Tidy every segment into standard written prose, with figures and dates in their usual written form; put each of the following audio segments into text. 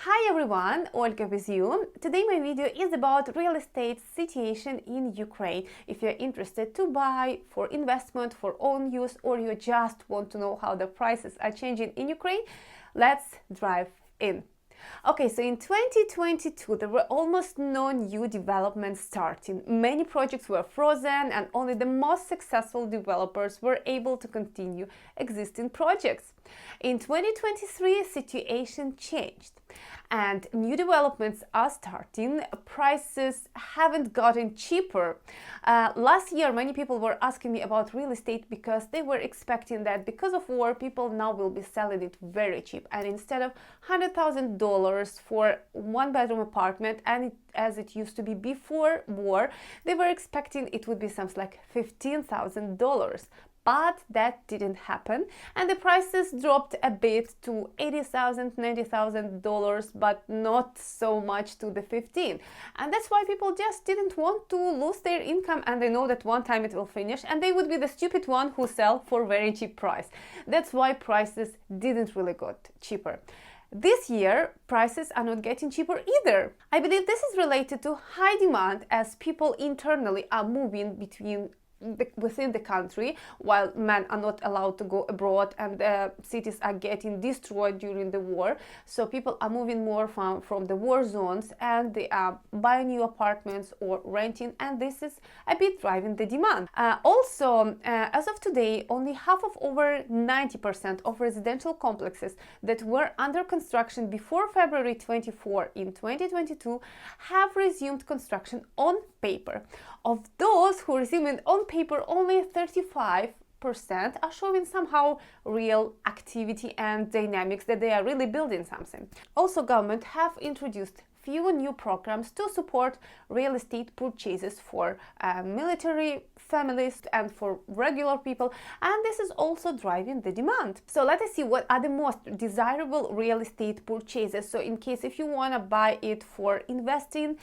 Hi everyone, Olga with you. Today my video is about real estate situation in Ukraine. If you're interested to buy for investment, for own use, or you just want to know how the prices are changing in Ukraine, let's dive in. Okay, so in 2022 there were almost no new developments starting. Many projects were frozen and only the most successful developers were able to continue existing projects. In 2023, situation changed and new developments are starting. Prices haven't gotten cheaper. Last year, many people were asking me about real estate because they were expecting that because of war, people now will be selling it very cheap. And instead of $100,000 for one-bedroom apartment, and as it used to be before war, they were expecting it would be something like $15,000. But that didn't happen, and the prices dropped a bit to $80,000, $90,000, but not so much to the 15. And that's why people just didn't want to lose their income, and they know that one time it will finish, and they would be the stupid one who sell for very cheap price. That's why prices didn't really got cheaper. This year, prices are not getting cheaper either. I believe this is related to high demand as people internally are moving within the country, while men are not allowed to go abroad and the cities are getting destroyed during the war. So people are moving more from the war zones and they are buying new apartments or renting, and this is a bit driving the demand. Also, as of today, only half of over 90% of residential complexes that were under construction before February 24 in 2022 have resumed construction on paper. Of those who resumed it on paper, only 35% are showing somehow real activity and dynamics that they are really building something. Also, government have introduced few new programs to support real estate purchases for military families and for regular people, and this is also driving the demand. So let us see what are the most desirable real estate purchases. So in case if you want to buy it for investing,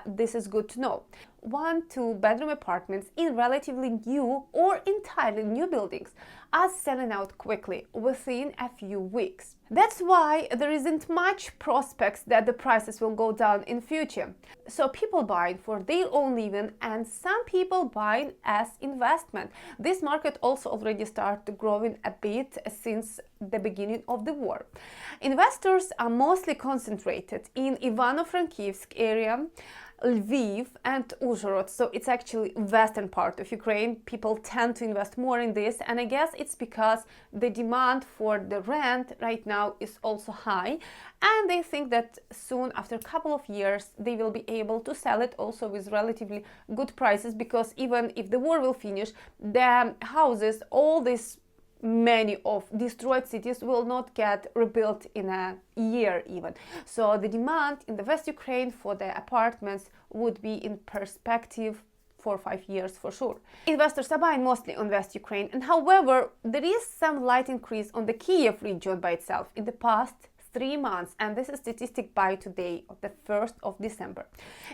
this is good to know. 1-2 bedroom apartments in relatively new or entirely new buildings are selling out quickly within a few weeks. That's why there isn't much prospects that the prices will go down in future. So people buying for their own living and some people buying as investment. This market also already started growing a bit since the beginning of the war. Investors are mostly concentrated in Ivano-Frankivsk area, Lviv and Uzhhorod, so it's actually western part of Ukraine. People tend to invest more in this, and I guess it's because the demand for the rent right now is also high, and they think that soon, after a couple of years, they will be able to sell it also with relatively good prices, because even if the war will finish, the houses, all these many of destroyed cities will not get rebuilt in a year even. So the demand in the West Ukraine for the apartments would be in perspective 4 or 5 years for sure. Investors are buying mostly on West Ukraine, and however, there is some light increase on the Kiev region by itself in the past 3 months, and this is statistic by today, the 1st of December.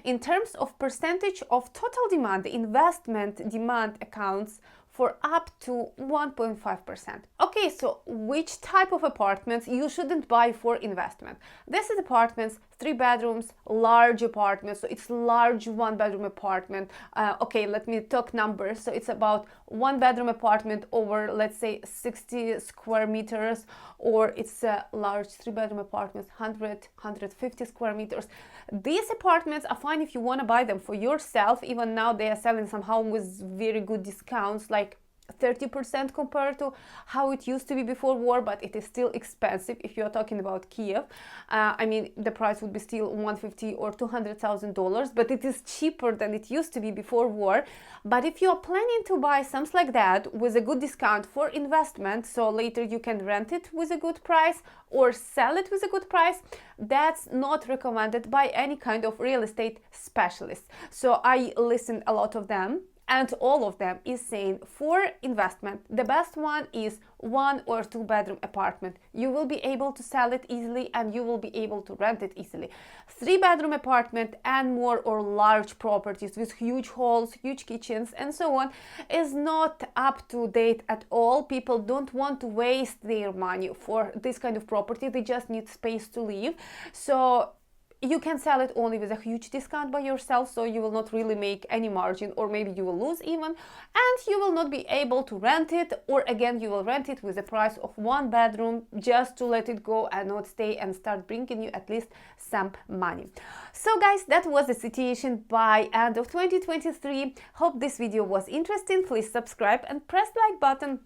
In terms of percentage of total demand, the investment demand accounts for up to 1.5%. Okay, so which type of apartments you shouldn't buy for investment? This is apartments, 3 bedrooms, large apartments, so it's large 1-bedroom apartment. Okay, let me talk numbers. So it's about 1-bedroom apartment over, let's say, 60 square meters, or it's a large 3-bedroom apartment, 150 square meters. These apartments are fine if you want to buy them for yourself. Even now they are selling somehow with very good discounts, like 30% compared to how it used to be before war, but it is still expensive if you are talking about Kiev. I mean, the price would be still $150,000 or $200,000, but it is cheaper than it used to be before war. But if you are planning to buy something like that with a good discount for investment, so later you can rent it with a good price or sell it with a good price, that's not recommended by any kind of real estate specialist. So I listen a lot of them, and all of them is saying for investment, the best one is 1 or 2 bedroom apartment. You will be able to sell it easily and you will be able to rent it easily. 3 bedroom apartment and more, or large properties with huge halls, huge kitchens and so on, is not up to date at all. People don't want to waste their money for this kind of property. They just need space to live. So you can sell it only with a huge discount by yourself, so you will not really make any margin, or maybe you will lose even, and you will not be able to rent it, or again you will rent it with the price of 1 bedroom just to let it go and not stay and start bringing you at least some money. So guys, that was the situation by end of 2023. Hope this video was interesting. Please subscribe and press the like button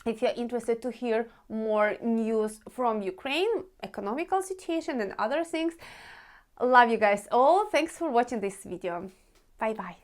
if you're interested to hear more news from Ukraine, economical situation and other things. Love you guys all. Thanks for watching this video. Bye bye.